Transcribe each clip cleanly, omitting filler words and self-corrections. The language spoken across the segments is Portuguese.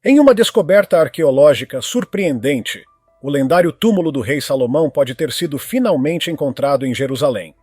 Em uma descoberta arqueológica surpreendente, o lendário túmulo do rei Salomão pode ter sido finalmente encontrado em Jerusalém.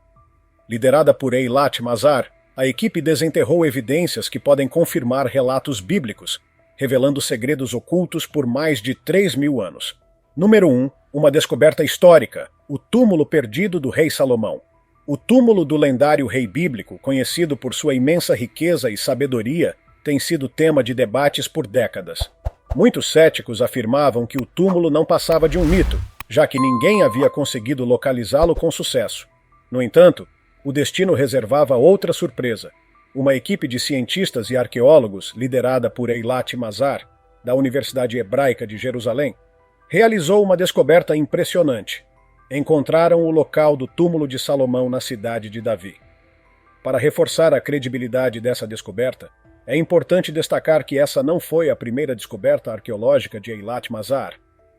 Liderada por Eilat Mazar, a equipe desenterrou evidências que podem confirmar relatos bíblicos, revelando segredos ocultos por mais de 3.000 anos. Número 1. Uma descoberta histórica: o túmulo perdido do rei Salomão. O túmulo do lendário rei bíblico, conhecido por sua imensa riqueza e sabedoria, tem sido tema de debates por décadas. Muitos céticos afirmavam que o túmulo não passava de um mito, já que ninguém havia conseguido localizá-lo com sucesso. No entanto, o destino reservava outra surpresa. Uma equipe de cientistas e arqueólogos, liderada por Eilat Mazar, da Universidade Hebraica de Jerusalém, realizou uma descoberta impressionante. Encontraram o local do túmulo de Salomão na cidade de Davi. Para reforçar a credibilidade dessa descoberta, é importante destacar que essa não foi a primeira descoberta arqueológica de Eilat Mazar.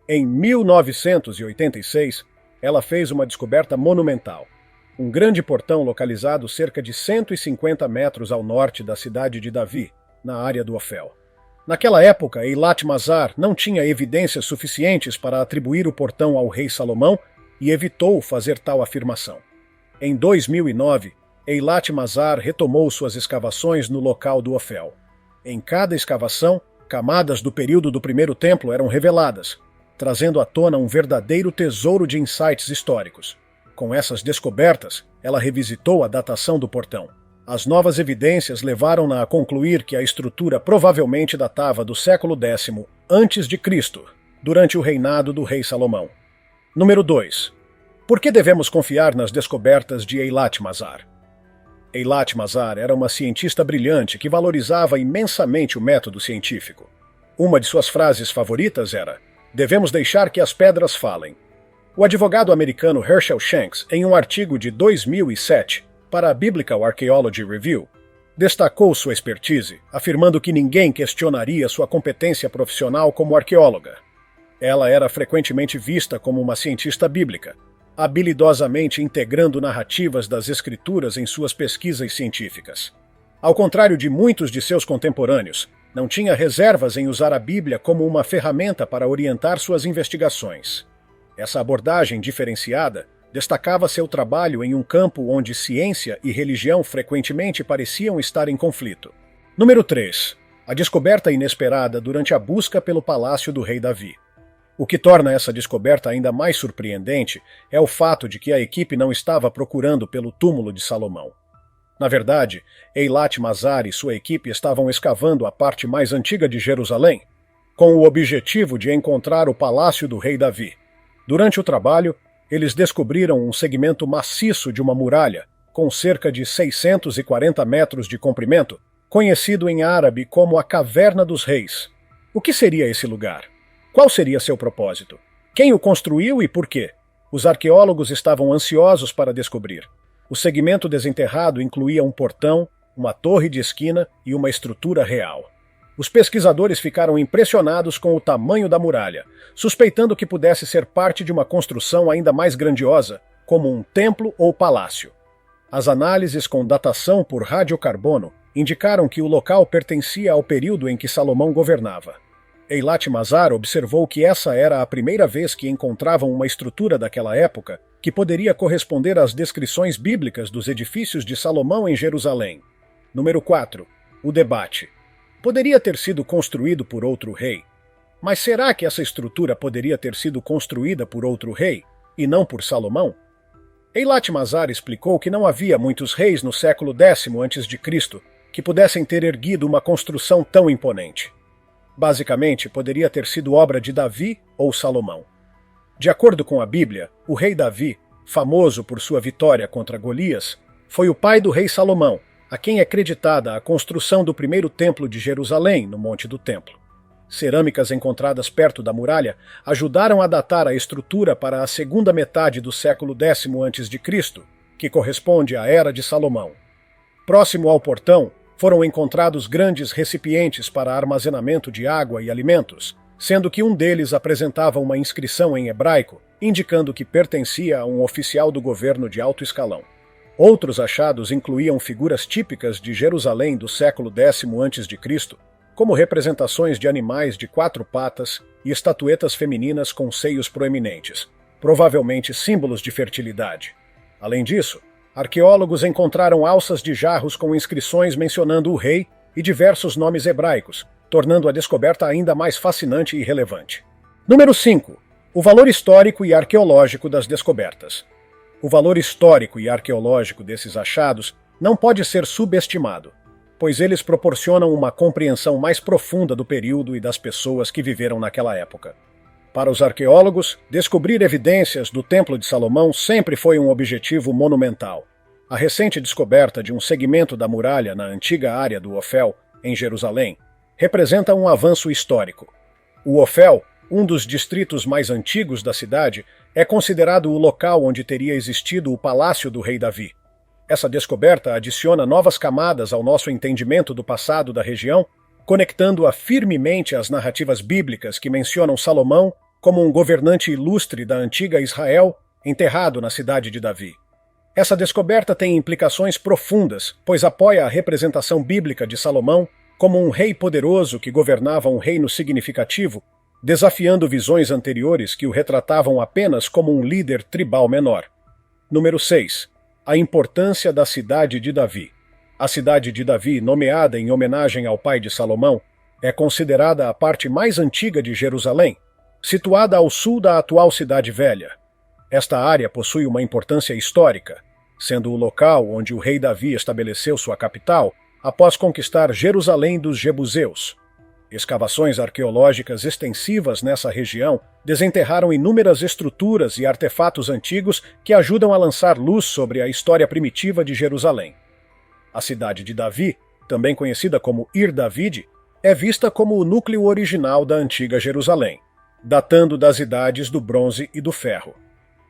Em 1986, ela fez uma descoberta monumental. Um grande portão localizado cerca de 150 metros ao norte da cidade de Davi, na área do Ofel. Naquela época, Eilat Mazar não tinha evidências suficientes para atribuir o portão ao rei Salomão e evitou fazer tal afirmação. Em 2009, Eilat Mazar retomou suas escavações no local do Ofel. Em cada escavação, camadas do período do Primeiro Templo eram reveladas, trazendo à tona um verdadeiro tesouro de insights históricos. Com essas descobertas, ela revisitou a datação do portão. As novas evidências levaram-na a concluir que a estrutura provavelmente datava do século X a.C., durante o reinado do rei Salomão. Número 2. Por que devemos confiar nas descobertas de Eilat Mazar? Eilat Mazar era uma cientista brilhante que valorizava imensamente o método científico. Uma de suas frases favoritas era: "Devemos deixar que as pedras falem." O advogado americano Herschel Shanks, em um artigo de 2007 para a Biblical Archaeology Review, destacou sua expertise, afirmando que ninguém questionaria sua competência profissional como arqueóloga. Ela era frequentemente vista como uma cientista bíblica, habilidosamente integrando narrativas das escrituras em suas pesquisas científicas. Ao contrário de muitos de seus contemporâneos, não tinha reservas em usar a Bíblia como uma ferramenta para orientar suas investigações. Essa abordagem diferenciada destacava seu trabalho em um campo onde ciência e religião frequentemente pareciam estar em conflito. Número 3. A descoberta inesperada durante a busca pelo palácio do rei Davi. O que torna essa descoberta ainda mais surpreendente é o fato de que a equipe não estava procurando pelo túmulo de Salomão. Na verdade, Eilat Mazar e sua equipe estavam escavando a parte mais antiga de Jerusalém, com o objetivo de encontrar o palácio do rei Davi. Durante o trabalho, eles descobriram um segmento maciço de uma muralha, com cerca de 640 metros de comprimento, conhecido em árabe como a Caverna dos Reis. O que seria esse lugar? Qual seria seu propósito? Quem o construiu e por quê? Os arqueólogos estavam ansiosos para descobrir. O segmento desenterrado incluía um portão, uma torre de esquina e uma estrutura real. Os pesquisadores ficaram impressionados com o tamanho da muralha, suspeitando que pudesse ser parte de uma construção ainda mais grandiosa, como um templo ou palácio. As análises com datação por radiocarbono indicaram que o local pertencia ao período em que Salomão governava. Eilat Mazar observou que essa era a primeira vez que encontravam uma estrutura daquela época que poderia corresponder às descrições bíblicas dos edifícios de Salomão em Jerusalém. Número 4. O debate. Poderia ter sido construído por outro rei. Mas será que essa estrutura poderia ter sido construída por outro rei, e não por Salomão? Eilat Mazar explicou que não havia muitos reis no século X a.C. que pudessem ter erguido uma construção tão imponente. Basicamente, poderia ter sido obra de Davi ou Salomão. De acordo com a Bíblia, o rei Davi, famoso por sua vitória contra Golias, foi o pai do rei Salomão, a quem é creditada a construção do primeiro templo de Jerusalém, no Monte do Templo. Cerâmicas encontradas perto da muralha ajudaram a datar a estrutura para a segunda metade do século X a.C., que corresponde à Era de Salomão. Próximo ao portão, foram encontrados grandes recipientes para armazenamento de água e alimentos, sendo que um deles apresentava uma inscrição em hebraico, indicando que pertencia a um oficial do governo de alto escalão. Outros achados incluíam figuras típicas de Jerusalém do século X a.C., como representações de animais de 4 patas e estatuetas femininas com seios proeminentes, provavelmente símbolos de fertilidade. Além disso, arqueólogos encontraram alças de jarros com inscrições mencionando o rei e diversos nomes hebraicos, tornando a descoberta ainda mais fascinante e relevante. Número 5. O valor histórico e arqueológico das descobertas. O valor histórico e arqueológico desses achados não pode ser subestimado, pois eles proporcionam uma compreensão mais profunda do período e das pessoas que viveram naquela época. Para os arqueólogos, descobrir evidências do Templo de Salomão sempre foi um objetivo monumental. A recente descoberta de um segmento da muralha na antiga área do Ofel, em Jerusalém, representa um avanço histórico. O Ofel, um dos distritos mais antigos da cidade, é considerado o local onde teria existido o palácio do rei Davi. Essa descoberta adiciona novas camadas ao nosso entendimento do passado da região, conectando-a firmemente às narrativas bíblicas que mencionam Salomão como um governante ilustre da antiga Israel, enterrado na cidade de Davi. Essa descoberta tem implicações profundas, pois apoia a representação bíblica de Salomão como um rei poderoso que governava um reino significativo, desafiando visões anteriores que o retratavam apenas como um líder tribal menor. Número 6. A importância da cidade de Davi. A cidade de Davi, nomeada em homenagem ao pai de Salomão, é considerada a parte mais antiga de Jerusalém, situada ao sul da atual Cidade Velha. Esta área possui uma importância histórica, sendo o local onde o rei Davi estabeleceu sua capital após conquistar Jerusalém dos Jebuseus. Escavações arqueológicas extensivas nessa região desenterraram inúmeras estruturas e artefatos antigos que ajudam a lançar luz sobre a história primitiva de Jerusalém. A cidade de Davi, também conhecida como Ir-David, é vista como o núcleo original da antiga Jerusalém, datando das idades do bronze e do ferro.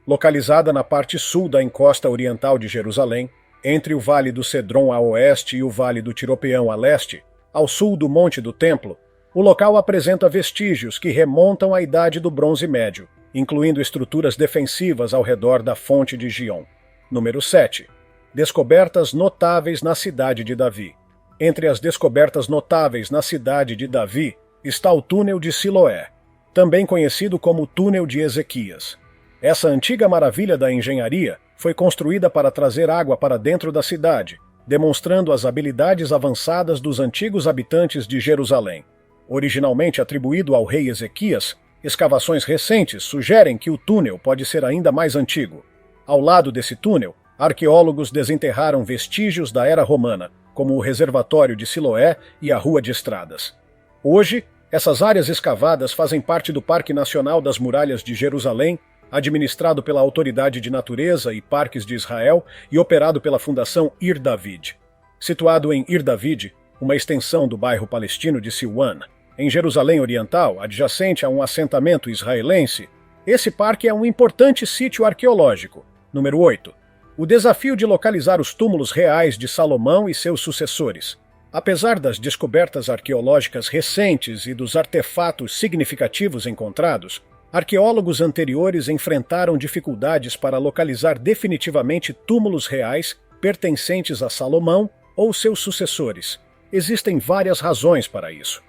Localizada na parte sul da encosta oriental de Jerusalém, entre o Vale do Cedron a oeste e o Vale do Tiropeão a leste, ao sul do Monte do Templo, o local apresenta vestígios que remontam à Idade do Bronze Médio, incluindo estruturas defensivas ao redor da fonte de Gion. Número 7. Descobertas notáveis na cidade de Davi. Entre as descobertas notáveis na cidade de Davi está o túnel de Siloé, também conhecido como Túnel de Ezequias. Essa antiga maravilha da engenharia foi construída para trazer água para dentro da cidade, demonstrando as habilidades avançadas dos antigos habitantes de Jerusalém. Originalmente atribuído ao rei Ezequias, escavações recentes sugerem que o túnel pode ser ainda mais antigo. Ao lado desse túnel, arqueólogos desenterraram vestígios da era romana, como o reservatório de Siloé e a Rua de Estradas. Hoje, essas áreas escavadas fazem parte do Parque Nacional das Muralhas de Jerusalém, administrado pela Autoridade de Natureza e Parques de Israel e operado pela Fundação Ir-David. Situado em Ir-David, uma extensão do bairro palestino de Silwan, em Jerusalém Oriental, adjacente a um assentamento israelense, esse parque é um importante sítio arqueológico. Número 8. O desafio de localizar os túmulos reais de Salomão e seus sucessores. Apesar das descobertas arqueológicas recentes e dos artefatos significativos encontrados, arqueólogos anteriores enfrentaram dificuldades para localizar definitivamente túmulos reais pertencentes a Salomão ou seus sucessores. Existem várias razões para isso.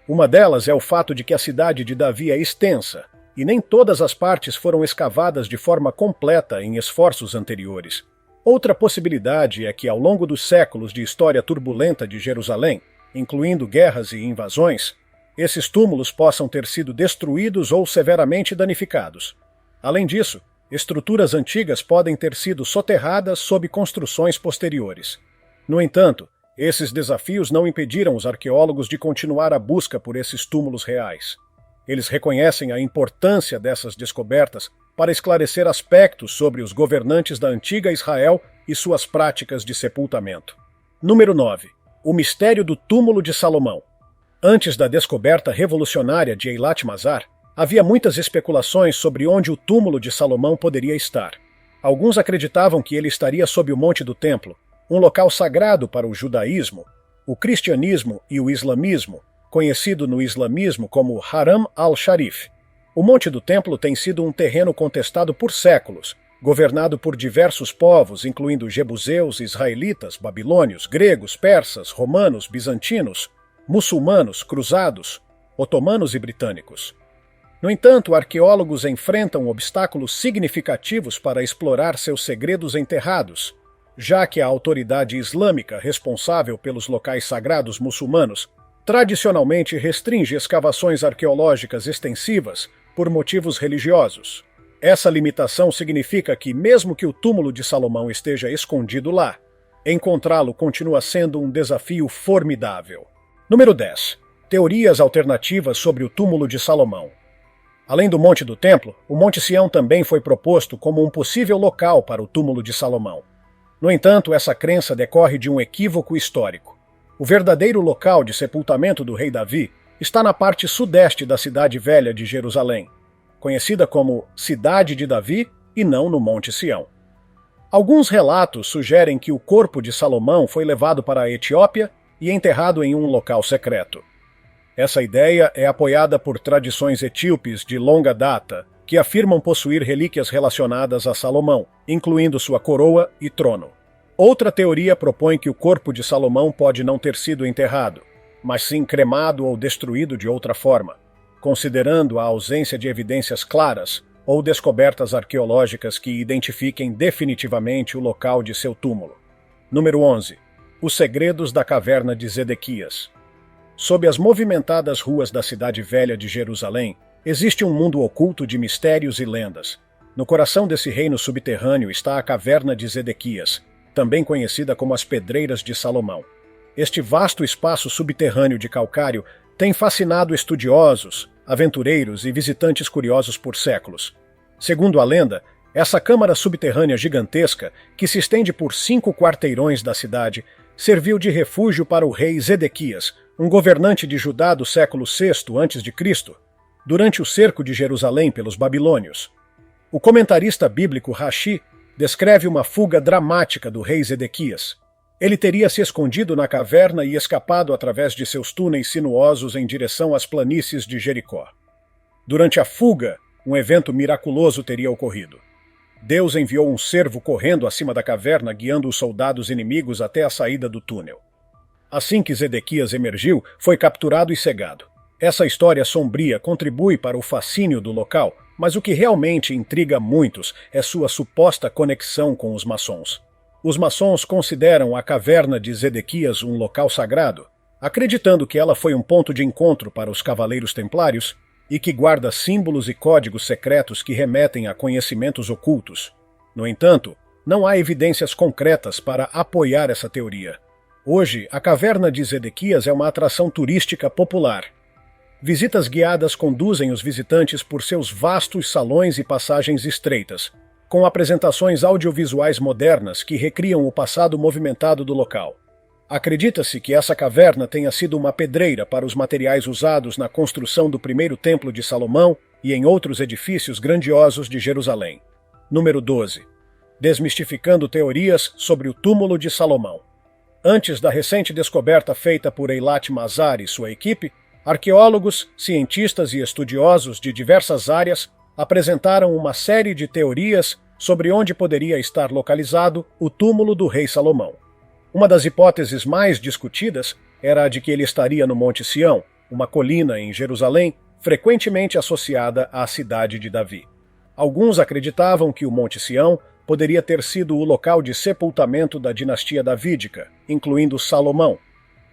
Uma delas é o fato de que a cidade de Davi é extensa, e nem todas as partes foram escavadas de forma completa em esforços anteriores. Outra possibilidade é que, ao longo dos séculos de história turbulenta de Jerusalém, incluindo guerras e invasões, esses túmulos possam ter sido destruídos ou severamente danificados. Além disso, estruturas antigas podem ter sido soterradas sob construções posteriores. No entanto, esses desafios não impediram os arqueólogos de continuar a busca por esses túmulos reais. Eles reconhecem a importância dessas descobertas para esclarecer aspectos sobre os governantes da antiga Israel e suas práticas de sepultamento. Número 9. O mistério do túmulo de Salomão. Antes da descoberta revolucionária de Eilat Mazar, havia muitas especulações sobre onde o túmulo de Salomão poderia estar. Alguns acreditavam que ele estaria sob o Monte do Templo, um local sagrado para o judaísmo, o cristianismo e o islamismo, conhecido no islamismo como Haram al-Sharif. O Monte do Templo tem sido um terreno contestado por séculos, governado por diversos povos, incluindo jebuseus, israelitas, babilônios, gregos, persas, romanos, bizantinos, muçulmanos, cruzados, otomanos e britânicos. No entanto, arqueólogos enfrentam obstáculos significativos para explorar seus segredos enterrados, já que a autoridade islâmica responsável pelos locais sagrados muçulmanos tradicionalmente restringe escavações arqueológicas extensivas por motivos religiosos. Essa limitação significa que, mesmo que o túmulo de Salomão esteja escondido lá, encontrá-lo continua sendo um desafio formidável. Número 10. Teorias alternativas sobre o túmulo de Salomão. Além do Monte do Templo, o Monte Sião também foi proposto como um possível local para o túmulo de Salomão. No entanto, essa crença decorre de um equívoco histórico. O verdadeiro local de sepultamento do rei Davi está na parte sudeste da cidade velha de Jerusalém, conhecida como Cidade de Davi e não no Monte Sião. Alguns relatos sugerem que o corpo de Salomão foi levado para a Etiópia e enterrado em um local secreto. Essa ideia é apoiada por tradições etíopes de longa data, que afirmam possuir relíquias relacionadas a Salomão, incluindo sua coroa e trono. Outra teoria propõe que o corpo de Salomão pode não ter sido enterrado, mas sim cremado ou destruído de outra forma, considerando a ausência de evidências claras ou descobertas arqueológicas que identifiquem definitivamente o local de seu túmulo. Número 11. Os segredos da caverna de Zedequias. Sob as movimentadas ruas da cidade velha de Jerusalém, existe um mundo oculto de mistérios e lendas. No coração desse reino subterrâneo está a caverna de Zedequias, também conhecida como as Pedreiras de Salomão. Este vasto espaço subterrâneo de calcário tem fascinado estudiosos, aventureiros e visitantes curiosos por séculos. Segundo a lenda, essa câmara subterrânea gigantesca, que se estende por 5 quarteirões da cidade, serviu de refúgio para o rei Zedequias, um governante de Judá do século VI a.C., durante o cerco de Jerusalém pelos babilônios. O comentarista bíblico Rashi descreve uma fuga dramática do rei Zedequias. Ele teria se escondido na caverna e escapado através de seus túneis sinuosos em direção às planícies de Jericó. Durante a fuga, um evento miraculoso teria ocorrido. Deus enviou um cervo correndo acima da caverna, guiando os soldados inimigos até a saída do túnel. Assim que Zedequias emergiu, foi capturado e cegado. Essa história sombria contribui para o fascínio do local, mas o que realmente intriga muitos é sua suposta conexão com os maçons. Os maçons consideram a caverna de Zedequias um local sagrado, acreditando que ela foi um ponto de encontro para os cavaleiros templários e que guarda símbolos e códigos secretos que remetem a conhecimentos ocultos. No entanto, não há evidências concretas para apoiar essa teoria. Hoje, a caverna de Zedequias é uma atração turística popular. Visitas guiadas conduzem os visitantes por seus vastos salões e passagens estreitas, com apresentações audiovisuais modernas que recriam o passado movimentado do local. Acredita-se que essa caverna tenha sido uma pedreira para os materiais usados na construção do primeiro templo de Salomão e em outros edifícios grandiosos de Jerusalém. Número 12. Desmistificando teorias sobre o túmulo de Salomão. Antes da recente descoberta feita por Eilat Mazar e sua equipe, arqueólogos, cientistas e estudiosos de diversas áreas apresentaram uma série de teorias sobre onde poderia estar localizado o túmulo do rei Salomão. Uma das hipóteses mais discutidas era a de que ele estaria no Monte Sião, uma colina em Jerusalém frequentemente associada à cidade de Davi. Alguns acreditavam que o Monte Sião poderia ter sido o local de sepultamento da dinastia davídica, incluindo Salomão,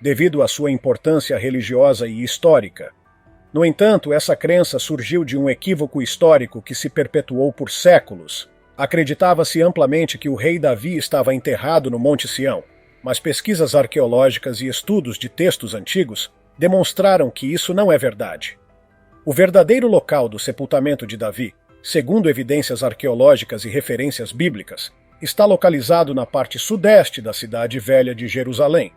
devido à sua importância religiosa e histórica. No entanto, essa crença surgiu de um equívoco histórico que se perpetuou por séculos. Acreditava-se amplamente que o rei Davi estava enterrado no Monte Sião, mas pesquisas arqueológicas e estudos de textos antigos demonstraram que isso não é verdade. O verdadeiro local do sepultamento de Davi, segundo evidências arqueológicas e referências bíblicas, está localizado na parte sudeste da cidade velha de Jerusalém,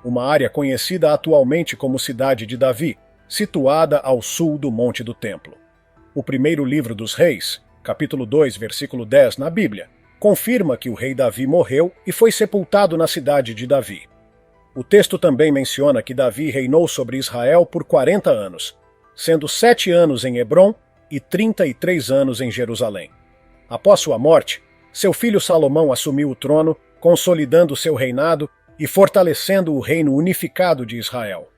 uma área conhecida atualmente como Cidade de Davi, situada ao sul do Monte do Templo. O primeiro livro dos Reis, capítulo 2, versículo 10 na Bíblia, confirma que o rei Davi morreu e foi sepultado na cidade de Davi. O texto também menciona que Davi reinou sobre Israel por 40 anos, sendo 7 anos em Hebrom e 33 anos em Jerusalém. Após sua morte, seu filho Salomão assumiu o trono, consolidando seu reinado e fortalecendo o reino unificado de Israel.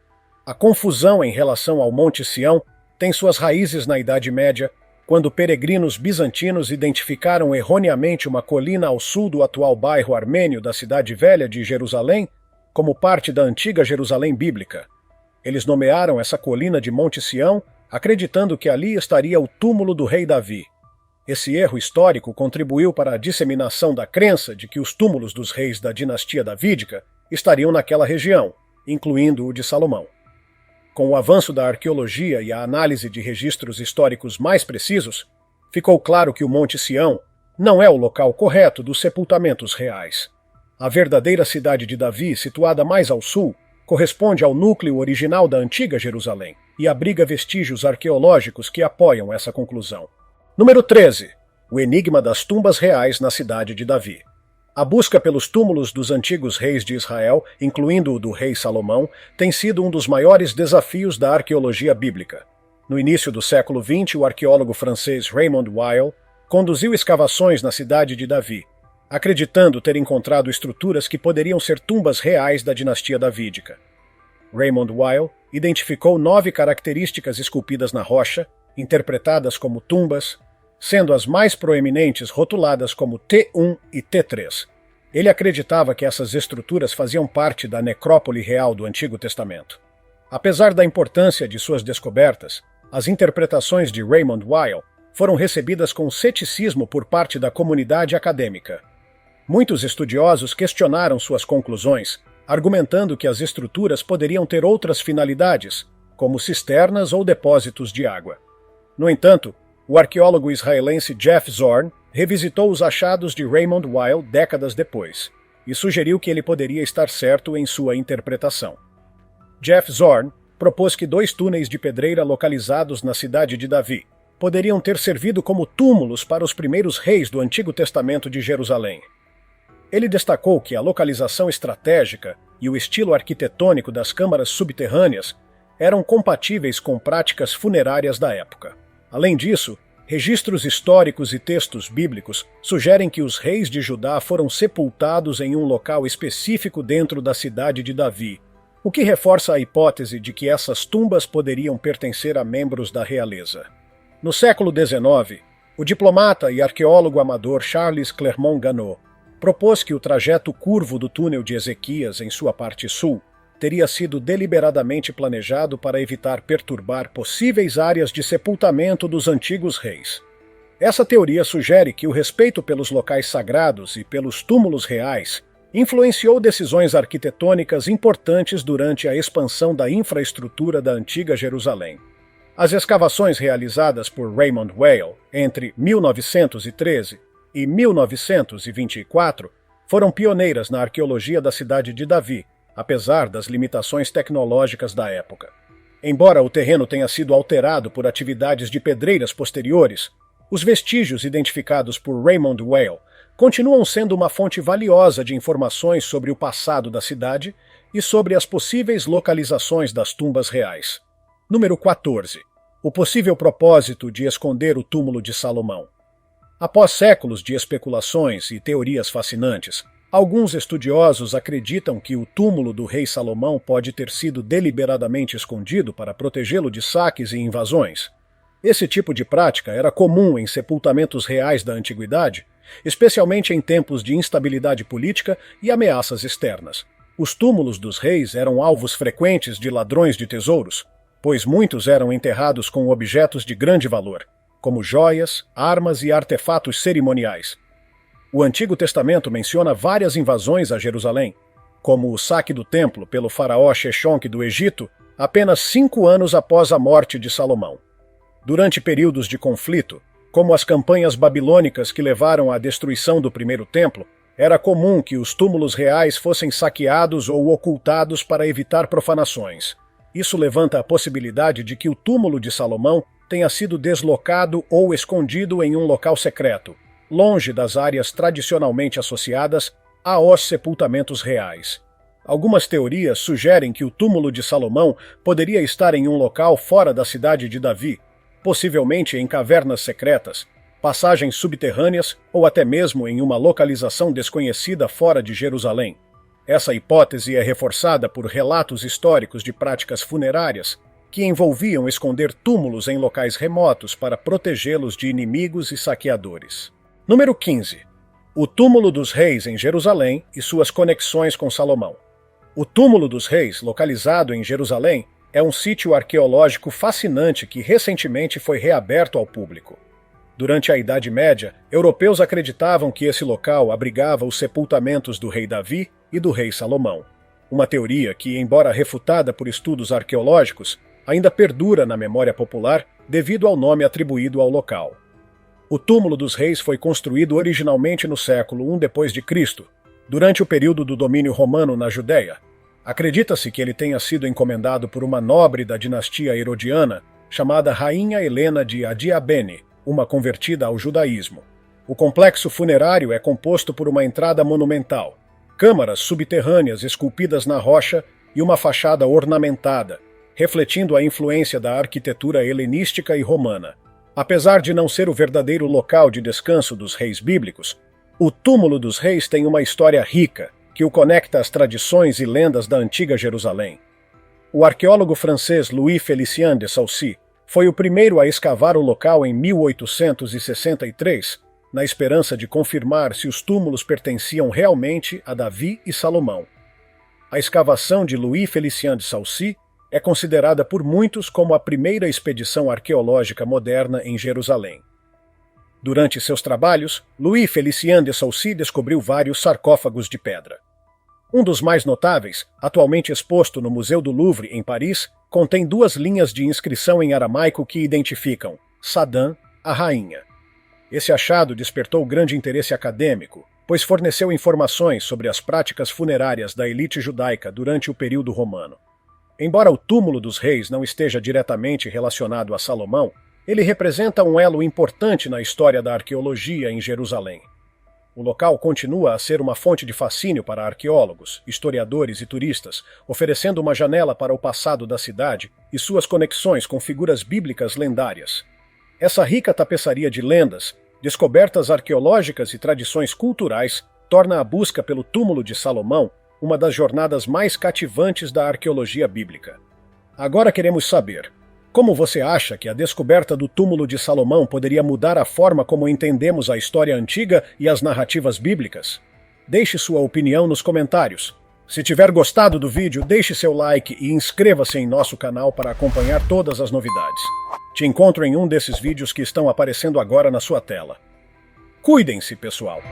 A confusão em relação ao Monte Sião tem suas raízes na Idade Média, quando peregrinos bizantinos identificaram erroneamente uma colina ao sul do atual bairro armênio da Cidade Velha de Jerusalém como parte da antiga Jerusalém bíblica. Eles nomearam essa colina de Monte Sião, acreditando que ali estaria o túmulo do rei Davi. Esse erro histórico contribuiu para a disseminação da crença de que os túmulos dos reis da dinastia davídica estariam naquela região, incluindo o de Salomão. Com o avanço da arqueologia e a análise de registros históricos mais precisos, ficou claro que o Monte Sião não é o local correto dos sepultamentos reais. A verdadeira cidade de Davi, situada mais ao sul, corresponde ao núcleo original da antiga Jerusalém e abriga vestígios arqueológicos que apoiam essa conclusão. Número 13. O enigma das tumbas reais na cidade de Davi. A busca pelos túmulos dos antigos reis de Israel, incluindo o do rei Salomão, tem sido um dos maiores desafios da arqueologia bíblica. No início do século XX, o arqueólogo francês Raymond Weil conduziu escavações na cidade de Davi, acreditando ter encontrado estruturas que poderiam ser tumbas reais da dinastia davídica. Raymond Weil identificou 9 características esculpidas na rocha, interpretadas como tumbas, sendo as mais proeminentes rotuladas como T1 e T3. Ele acreditava que essas estruturas faziam parte da necrópole real do Antigo Testamento. Apesar da importância de suas descobertas, as interpretações de Raymond Weil foram recebidas com ceticismo por parte da comunidade acadêmica. Muitos estudiosos questionaram suas conclusões, argumentando que as estruturas poderiam ter outras finalidades, como cisternas ou depósitos de água. No entanto, o arqueólogo israelense Jeff Zorn revisitou os achados de Raymond Weil décadas depois e sugeriu que ele poderia estar certo em sua interpretação. Jeff Zorn propôs que 2 túneis de pedreira localizados na cidade de Davi poderiam ter servido como túmulos para os primeiros reis do Antigo Testamento de Jerusalém. Ele destacou que a localização estratégica e o estilo arquitetônico das câmaras subterrâneas eram compatíveis com práticas funerárias da época. Além disso, registros históricos e textos bíblicos sugerem que os reis de Judá foram sepultados em um local específico dentro da cidade de Davi, o que reforça a hipótese de que essas tumbas poderiam pertencer a membros da realeza. No século XIX, o diplomata e arqueólogo amador Charles Clermont-Ganneau propôs que o trajeto curvo do túnel de Ezequias em sua parte sul teria sido deliberadamente planejado para evitar perturbar possíveis áreas de sepultamento dos antigos reis. Essa teoria sugere que o respeito pelos locais sagrados e pelos túmulos reais influenciou decisões arquitetônicas importantes durante a expansão da infraestrutura da antiga Jerusalém. As escavações realizadas por Raymond Weil entre 1913 e 1924 foram pioneiras na arqueologia da cidade de Davi, apesar das limitações tecnológicas da época. Embora o terreno tenha sido alterado por atividades de pedreiras posteriores, os vestígios identificados por Raymond Weil continuam sendo uma fonte valiosa de informações sobre o passado da cidade e sobre as possíveis localizações das tumbas reais. Número 14. O possível propósito de esconder o túmulo de Salomão. Após séculos de especulações e teorias fascinantes, alguns estudiosos acreditam que o túmulo do rei Salomão pode ter sido deliberadamente escondido para protegê-lo de saques e invasões. Esse tipo de prática era comum em sepultamentos reais da antiguidade, especialmente em tempos de instabilidade política e ameaças externas. Os túmulos dos reis eram alvos frequentes de ladrões de tesouros, pois muitos eram enterrados com objetos de grande valor, como joias, armas e artefatos cerimoniais. O Antigo Testamento menciona várias invasões a Jerusalém, como o saque do templo pelo faraó Sheshonq do Egito, apenas 5 anos após a morte de Salomão. Durante períodos de conflito, como as campanhas babilônicas que levaram à destruição do primeiro templo, era comum que os túmulos reais fossem saqueados ou ocultados para evitar profanações. Isso levanta a possibilidade de que o túmulo de Salomão tenha sido deslocado ou escondido em um local secreto, longe das áreas tradicionalmente associadas aos sepultamentos reais. Algumas teorias sugerem que o túmulo de Salomão poderia estar em um local fora da cidade de Davi, possivelmente em cavernas secretas, passagens subterrâneas ou até mesmo em uma localização desconhecida fora de Jerusalém. Essa hipótese é reforçada por relatos históricos de práticas funerárias que envolviam esconder túmulos em locais remotos para protegê-los de inimigos e saqueadores. Número 15. O túmulo dos reis em Jerusalém e suas conexões com Salomão. O túmulo dos reis, localizado em Jerusalém, é um sítio arqueológico fascinante que recentemente foi reaberto ao público. Durante a Idade Média, europeus acreditavam que esse local abrigava os sepultamentos do rei Davi e do rei Salomão. Uma teoria que, embora refutada por estudos arqueológicos, ainda perdura na memória popular devido ao nome atribuído ao local. O túmulo dos reis foi construído originalmente no século I d.C., durante o período do domínio romano na Judéia. Acredita-se que ele tenha sido encomendado por uma nobre da dinastia herodiana chamada Rainha Helena de Adiabene, uma convertida ao judaísmo. O complexo funerário é composto por uma entrada monumental, câmaras subterrâneas esculpidas na rocha e uma fachada ornamentada, refletindo a influência da arquitetura helenística e romana. Apesar de não ser o verdadeiro local de descanso dos reis bíblicos, o túmulo dos reis tem uma história rica, que o conecta às tradições e lendas da antiga Jerusalém. O arqueólogo francês Louis Félicien de Saussy foi o primeiro a escavar o local em 1863, na esperança de confirmar se os túmulos pertenciam realmente a Davi e Salomão. A escavação de Louis Félicien de Saussy é considerada por muitos como a primeira expedição arqueológica moderna em Jerusalém. Durante seus trabalhos, Louis Félicien de Saussy descobriu vários sarcófagos de pedra. Um dos mais notáveis, atualmente exposto no Museu do Louvre, em Paris, contém 2 linhas de inscrição em aramaico que identificam Sadã, a rainha. Esse achado despertou grande interesse acadêmico, pois forneceu informações sobre as práticas funerárias da elite judaica durante o período romano. Embora o túmulo dos reis não esteja diretamente relacionado a Salomão, ele representa um elo importante na história da arqueologia em Jerusalém. O local continua a ser uma fonte de fascínio para arqueólogos, historiadores e turistas, oferecendo uma janela para o passado da cidade e suas conexões com figuras bíblicas lendárias. Essa rica tapeçaria de lendas, descobertas arqueológicas e tradições culturais torna a busca pelo túmulo de Salomão uma das jornadas mais cativantes da arqueologia bíblica. Agora queremos saber: como você acha que a descoberta do túmulo de Salomão poderia mudar a forma como entendemos a história antiga e as narrativas bíblicas? Deixe sua opinião nos comentários. Se tiver gostado do vídeo, deixe seu like e inscreva-se em nosso canal para acompanhar todas as novidades. Te encontro em um desses vídeos que estão aparecendo agora na sua tela. Cuidem-se, pessoal!